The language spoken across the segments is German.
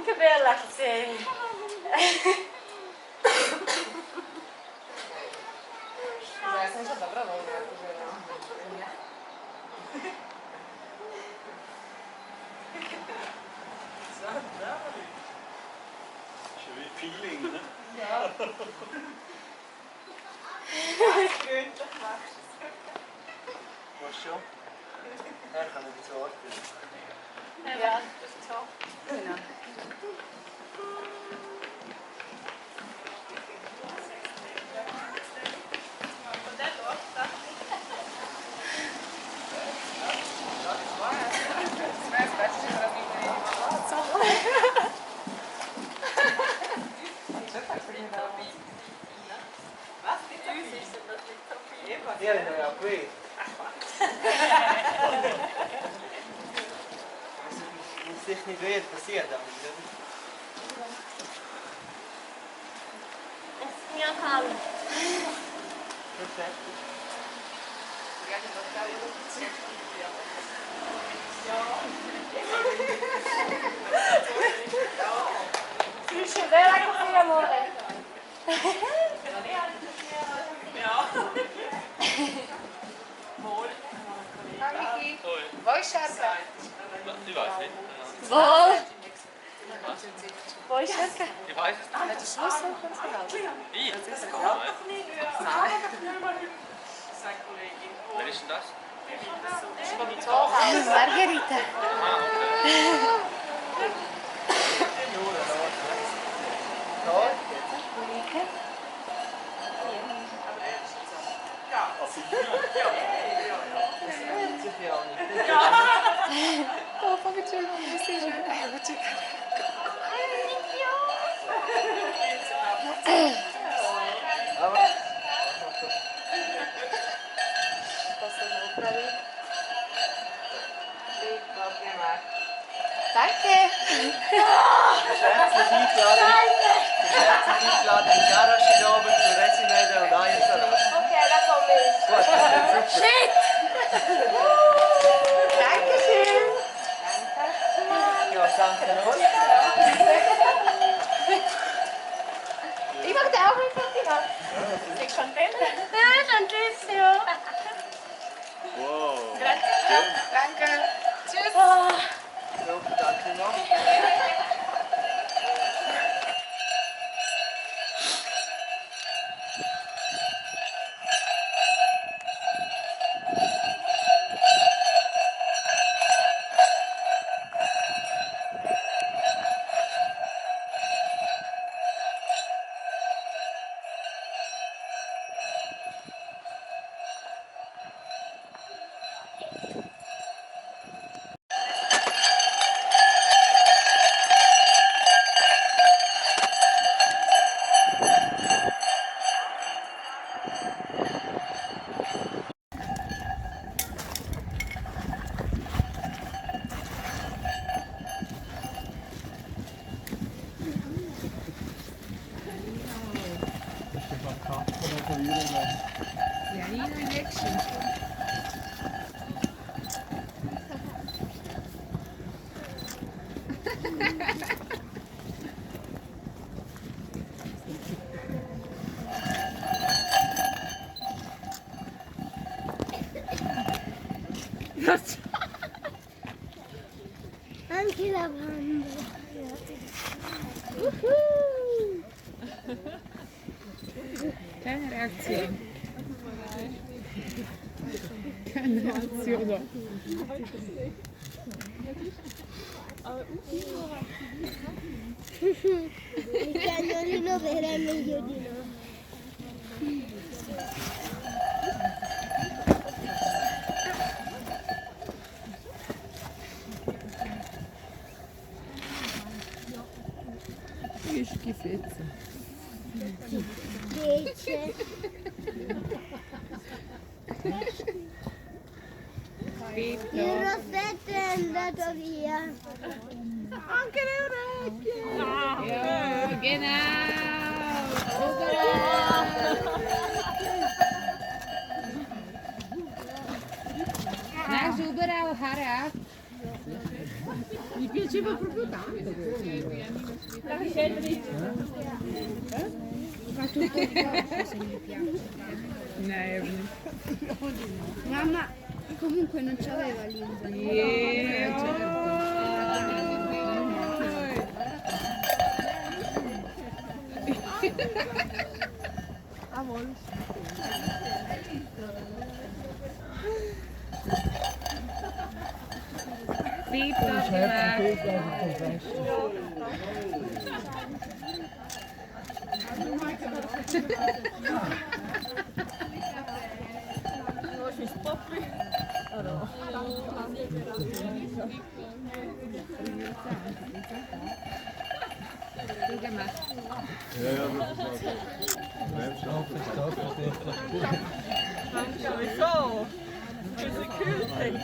Che bella che sei! Sei stata brava Schön Feeling, ne? Ja. Gründlich machst du es. Was schon? Ja, ich kann nicht so warten. Ja, das ist so. Genau. Ja, ja, qui. Wenn es dich nicht weh, passiert damit, oder? Mia calma. Perfetto. Süße, bella così, amore. Vuoi sciarpa? Ich weiß nicht. Wohl. Vuoi cerca? Ich weiß es nicht. Met de Schluss ook van z'n Ich? Dat is het Nein. Nein. Wer ist denn das? Margherita. Ah, okay. Oh, fa che c'è un vestito. Danke. Herzlich eingeladen in die Garage hier oben zu Resimädel und Eiersalat. Ok, da komme ich. Gut, super. Shit! Dankeschön. Ja, danke euch. Ich mache dir auch ein Foto machen. Ik contenta? Ja, tantissimo. Wow. Danke. Tschüss. Super, danke noch. Anche la banda. Keine Reaktion. Keine Reaktion. Il cagnolino vero è meglio di no. Che schifezza. 10. Il rossetto è andato via. Anche le orecchie. Ja, genau. Nein, super auch, Haare. Mi piaceva proprio tanto. Mamma comunque non c'aveva l'inda. Sowieso. Für die Kühltechnik.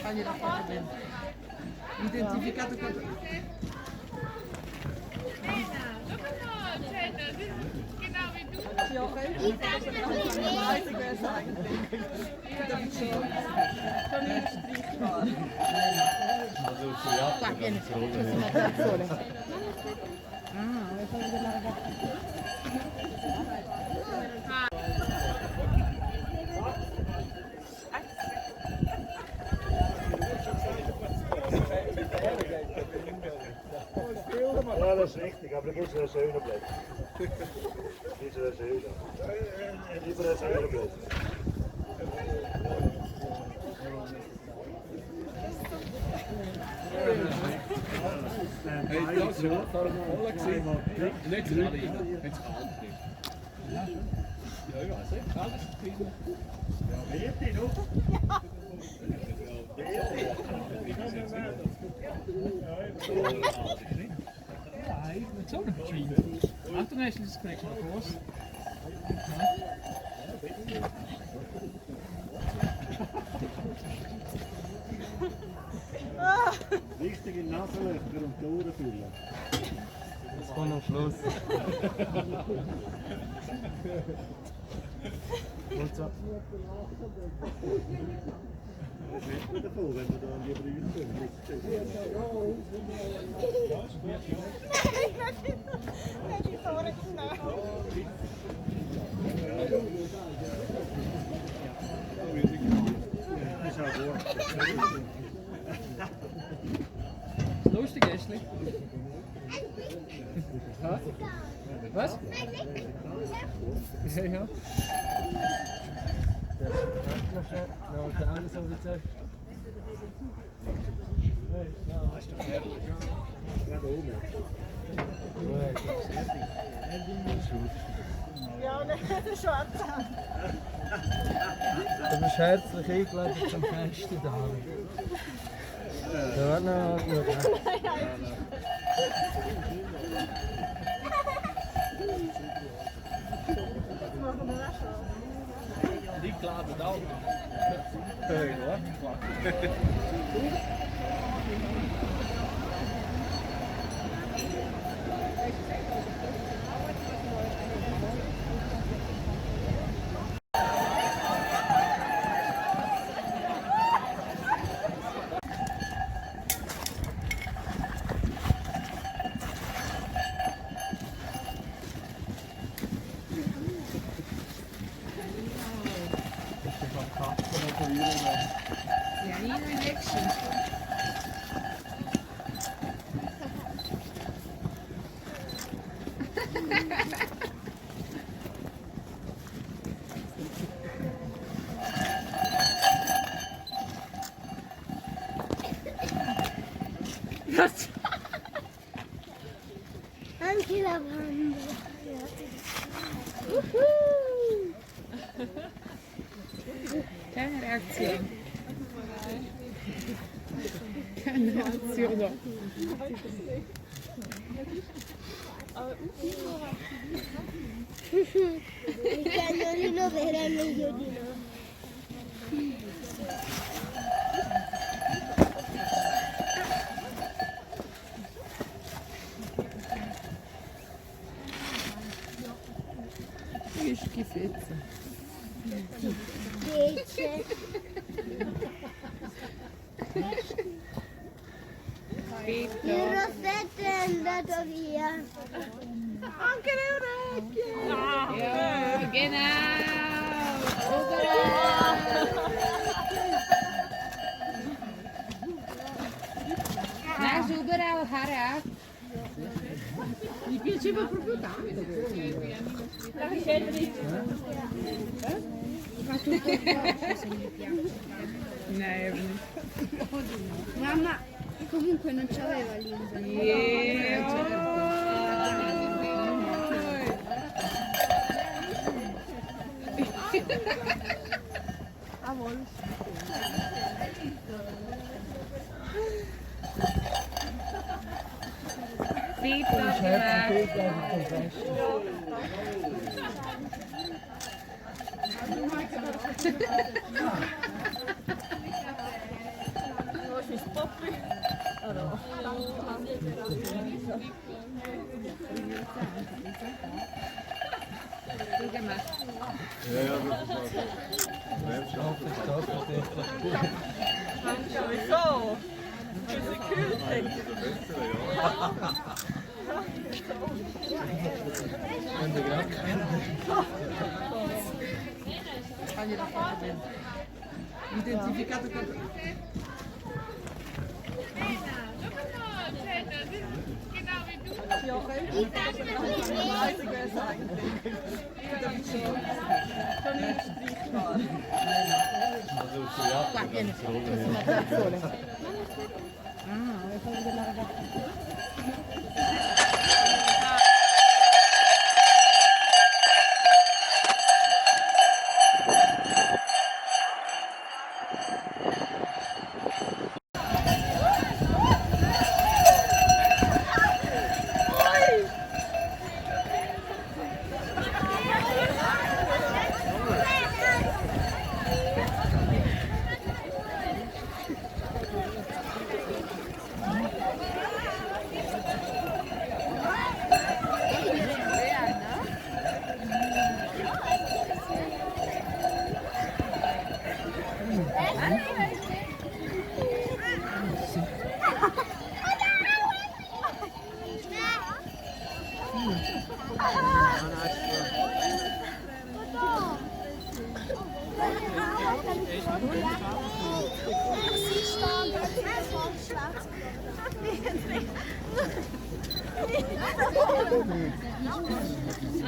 fagli la foto bene. Identificato con... Qua, vieni, c'è una persona. Ah, vuoi fare vedere la ragazza? Ja, das ist richtig, aber du musst in der Säule bleiben. Nicht in der Säule. Lieber in der Säule bleiben. Hey, das ist ja voll gesehen. Nicht gerade rein, wenn es kalt ist. Ja, ich weiß nicht. Kalt ist es gewesen. It's on a tree. Achtung, er ist das Connection across. Richtige Nasenlöcher und die Ohren füllen. Das kommt am Schluss. Und so. Das ist nicht davon, wenn wir da an die Brüste Das ist auch gut. Lustig, Ashley. Ha? Was? Ja, ja. No, der andere so wie zuerst. Gerade oben. Ja, ne, der Schwarze. Du bist herzlich eingeladen zum Fest, David. Ja, warte noch gut. Die klappen da. Pianino in action. Anche la bamba. Keine Reaktion. Keine Reaktion. Il cagnolino vero è meglio di no. Che schifezza. 10. Il rossetto è andato via. Anche le orecchie. Ja, genau. Nein, super auch, Harra. Mi piaceva proprio tanto. Nein, Mamma comunque non c'aveva l'India. Sieht Du doch bist herzlich eingeladen zum Fest. Sowieso. Het is een kühltje. Identificato con... Qua viene, questa è materazione. Ah, è quello della ragazza.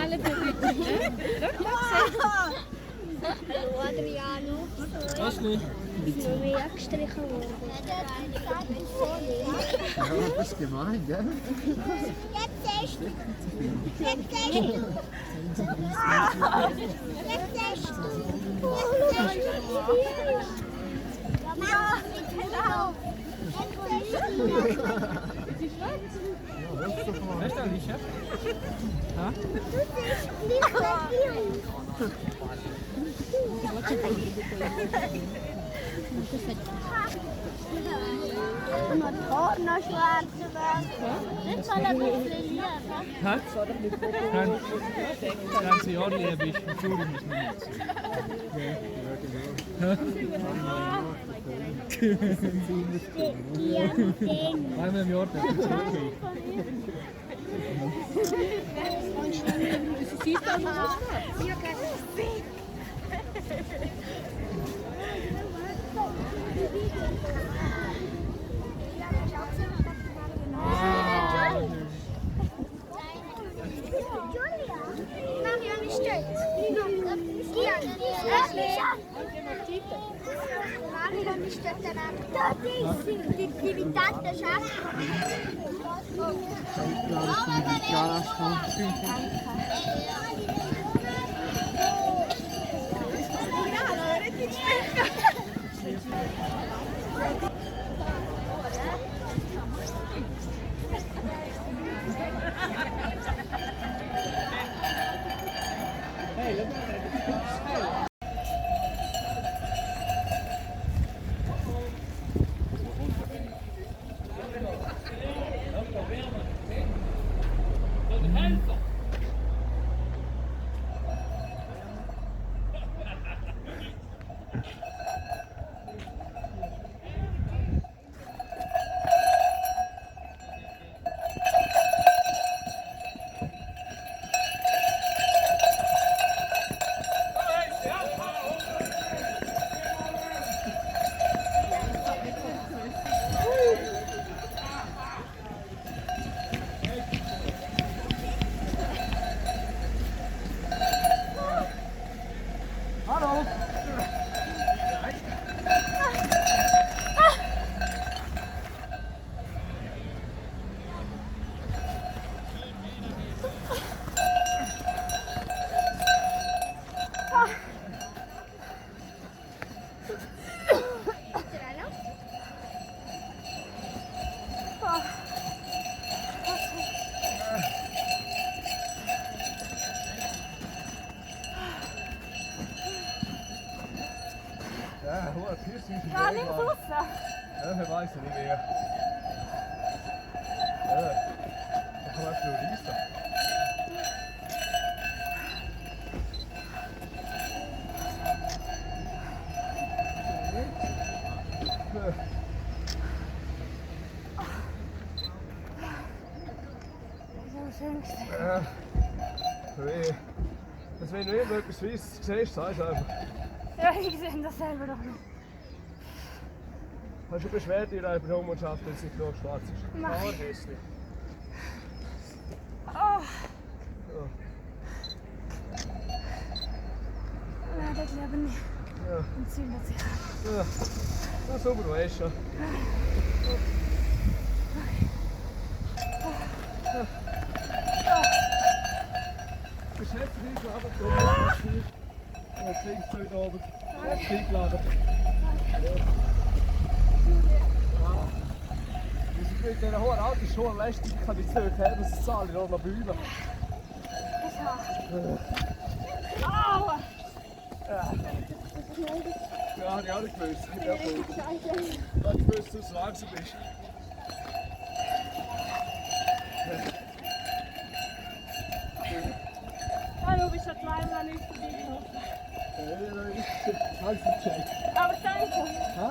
Alle bevindingen. Hallo Adriano. Was nu? Ik ben weer gestrichen worden. Ja, das ist gemein, gell? Jetzt echt. Jetzt echt. Ja, genau. Weißt du, Alicia? Maar torna schwarze Dit zal een beetje leren. Ganze Jahr lebe ich im Studium ist noch nicht so. Einmal im Jahr, das ist okay. Siehst du noch was? Ja, kann ich sehen. Ja, hoe het hier zien ze. Ja, links aussen. Ja, hij weiß nicht mehr. Florisa. Ja. Also wenn du irgendetwas siehst, sagst du einfach. Ja, ich sehe das selber doch nicht. Hast du Beschwerde in der Berufsmannschaft, wenn es nicht genug schwarz ist? Nein. Hässlich. Oh. Nein, das glaube ich nicht. Ja. Entzündet sich. Ja. Na super, du weißt schon. Beschäftigt dich aber so. Ja, kriegst du heute Abend. Eingeladen. Wir sind mit dieser hohen Autoschule lästig, kann ich nicht her, dass es alle noch Bühne. Aua! Ja, habe ich auch nicht gewusst. Ich habe nicht gewusst, dass du so langsam bist. Hallo, bist du zweimal nicht vorbeigekommen? Ja, ich habe es nicht. Aber danke. Hä?